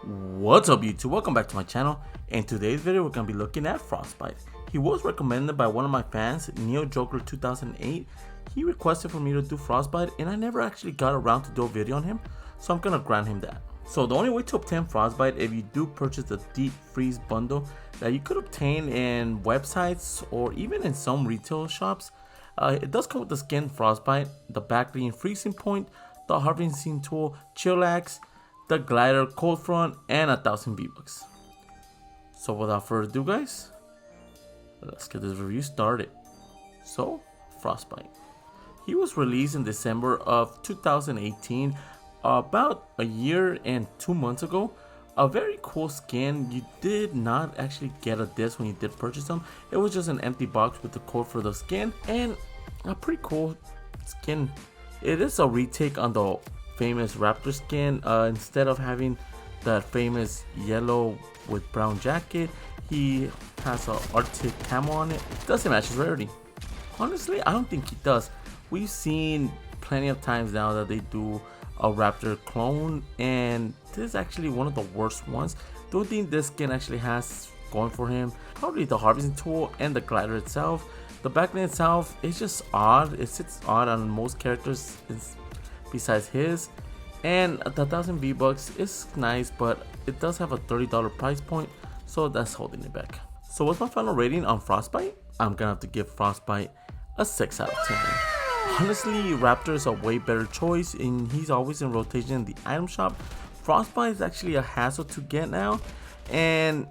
What's up YouTube, welcome back to my channel. In today's video we're going to be looking at Frostbite. He was recommended by one of my fans, NeoJoker2008. He requested for me to do Frostbite and I never actually got around to do a video on him, so I'm going to grant him that. So the only way to obtain Frostbite, if you do purchase the Deep Freeze bundle that you could obtain in websites or even in some retail shops, it does come with the skin Frostbite, the backbling freezing point, the harvesting tool Chillax, the glider cold front, and 1000 V-Bucks. So without further ado guys, let's get this review started. So Frostbite, he was released in December of 2018, about a year and 2 months ago. A very cool skin. You did not actually get a disc when you did purchase them. It was just an empty box with the code for the skin and a pretty cool skin. It is a retake on the famous Raptor skin. Instead of having that famous yellow with brown jacket, he has a Arctic camo on it. Does it match his rarity? Honestly, I don't think he does. We've seen plenty of times now that they do a Raptor clone, and this is actually one of the worst ones. The only thing this skin actually has going for him, probably the harvesting tool and the glider itself. The backbling itself is just odd. It sits odd on most characters besides his, and the 1000 V-Bucks is nice, but it does have a $30 price point, so that's holding it back. So what's my final rating on Frostbite? I'm gonna have to give Frostbite a 6 out of 10. Honestly, Raptor is a way better choice and he's always in rotation in the item shop. Frostbite is actually a hassle to get now, and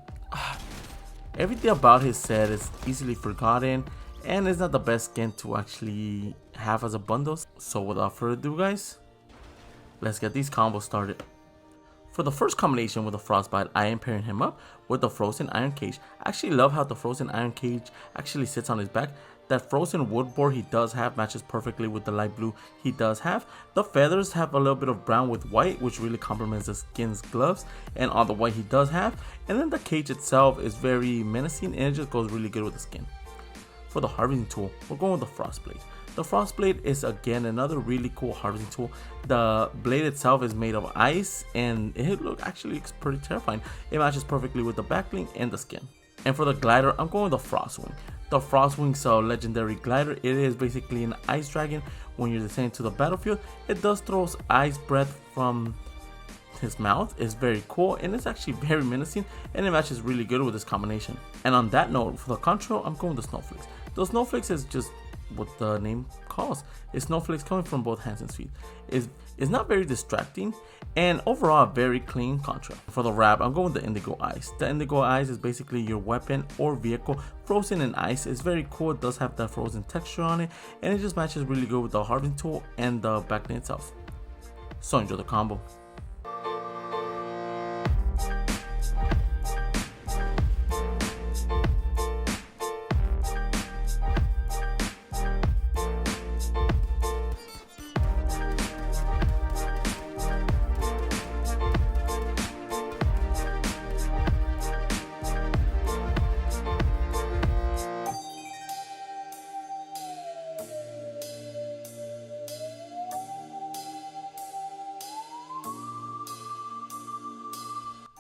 everything about his set is easily forgotten, and it's not the best skin to actually have as a bundle. So without further ado guys, let's get these combos started. For the first combination with the Frostbite, I am pairing him up with the Frozen Iron Cage. I actually love how the Frozen Iron Cage actually sits on his back. That frozen wood board he does have matches perfectly with the light blue he does have. The feathers have a little bit of brown with white, which really complements the skin's gloves and all the white he does have. And then the cage itself is very menacing and it just goes really good with the skin. For the harvesting tool, we're going with the Frostblade. The Frostblade is again another really cool harvesting tool. The blade itself is made of ice and it actually looks pretty terrifying. It matches perfectly with the backbling and the skin. And for the glider, I'm going with the Frostwing. The Frostwing's a legendary glider. It is basically an ice dragon. When you're descending to the battlefield, it does throw ice breath from his mouth. It's very cool and it's actually very menacing, and it matches really good with this combination. And on that note, for the control, I'm going with the Snowflakes. The Snowflakes is just what the name calls. It's snowflakes coming from both hands and feet. It's not very distracting, and overall a very clean contra. For the wrap, I'm going with the Indigo Eyes. The Indigo Eyes is basically your weapon or vehicle frozen in ice. It's very cool. It does have that frozen texture on it, and it just matches really good with the harvesting tool and the backbling itself. So enjoy the combo.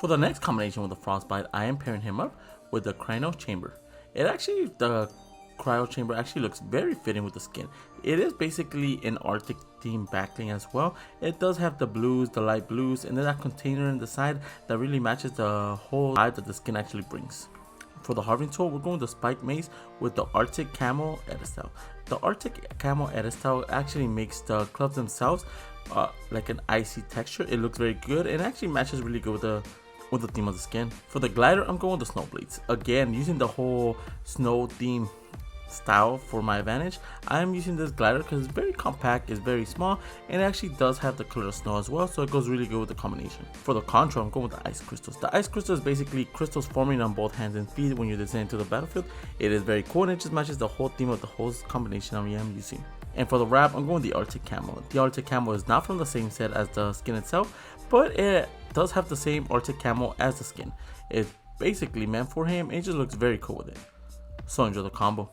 For the next combination with the Frostbite, I am pairing him up with the Cryo Chamber. The Cryo Chamber actually looks very fitting with the skin. It is basically an Arctic themed backbling as well. It does have the blues, the light blues, and then that container in the side that really matches the whole vibe that the skin actually brings. For the harvesting tool, we're going with the Spike Mace with the Arctic Camo Edit. The Arctic Camo Edit actually makes the clubs themselves like an icy texture. It looks very good and actually matches really good with the theme of the skin. For the glider, I'm going with the Snowblades. Again, using the whole snow theme style for my advantage, I'm using this glider because it's very compact, it's very small, and it actually does have the color of snow as well, so it goes really good with the combination. For the contra, I'm going with the Ice Crystals. The Ice Crystal is basically crystals forming on both hands and feet when you're descending to the battlefield. It is very cool and it just matches the whole theme of the whole combination I am using. And for the wrap, I'm going with the Arctic Camo. The Arctic Camo is not from the same set as the skin itself, but it does have the same Arctic Camo as the skin. It's basically meant for him and it just looks very cool with it. So enjoy the combo.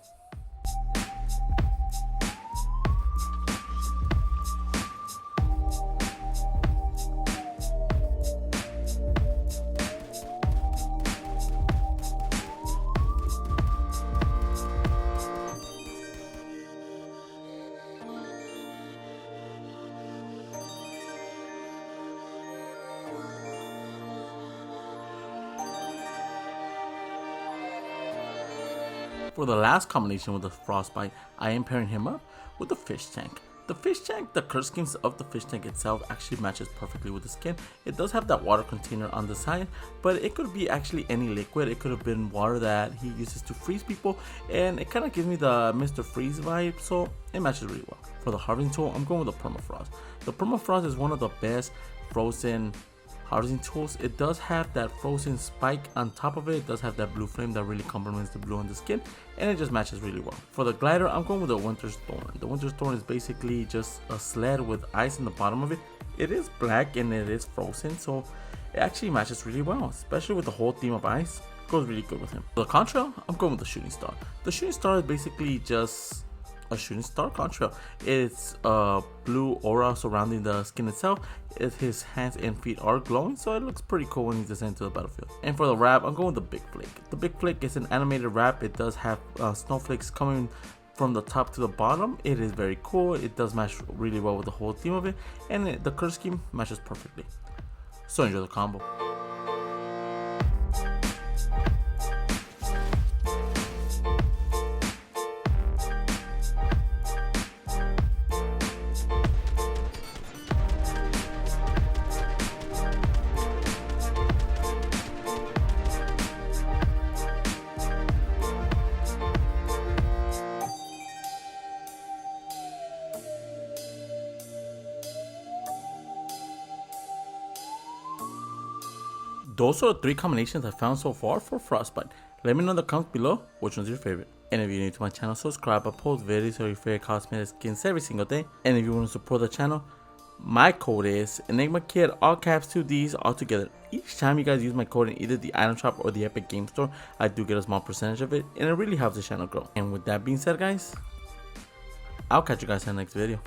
For the last combination with the Frostbite, I am pairing him up with the fish tank. The fish tank, the color schemes of the fish tank itself actually matches perfectly with the skin. It does have that water container on the side, but it could be actually any liquid. It could have been water that he uses to freeze people, and it kind of gives me the Mr. Freeze vibe, so it matches really well. For the harvesting tool, I'm going with the permafrost. The permafrost is one of the best frozen harvesting tools. It does have that frozen spike on top of it. It does have that blue flame that really complements the blue on the skin, and it just matches really well. For the glider, I'm going with the Winter's Thorn. The Winter's Thorn is basically just a sled with ice in the bottom of it. It is black and it is frozen, so it actually matches really well, especially with the whole theme of ice. It goes really good with him. For the contrail, I'm going with the shooting star. The shooting star is basically just a shooting star contrail. It's a blue aura surrounding the skin itself. His hands and feet are glowing, so it looks pretty cool when he's descending to the battlefield. And for the wrap, I'm going with the Big Flake. The Big Flake is an animated wrap. It does have snowflakes coming from the top to the bottom. It is very cool. It does match really well with the whole theme of it, and the color scheme matches perfectly. So enjoy the combo. Those are the 3 combinations I found so far for Frostbite. Let me know in the comments below which one's your favorite. And if you're new to my channel, subscribe. I post videos of your favorite cosmetic skins every single day. And if you want to support the channel, my code is ENIGMAKIDD, all caps 2 Ds all together. Each time you guys use my code in either the item shop or the Epic Game Store, I do get a small percentage of it, and it really helps the channel grow. And with that being said, guys, I'll catch you guys in the next video.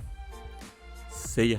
See ya.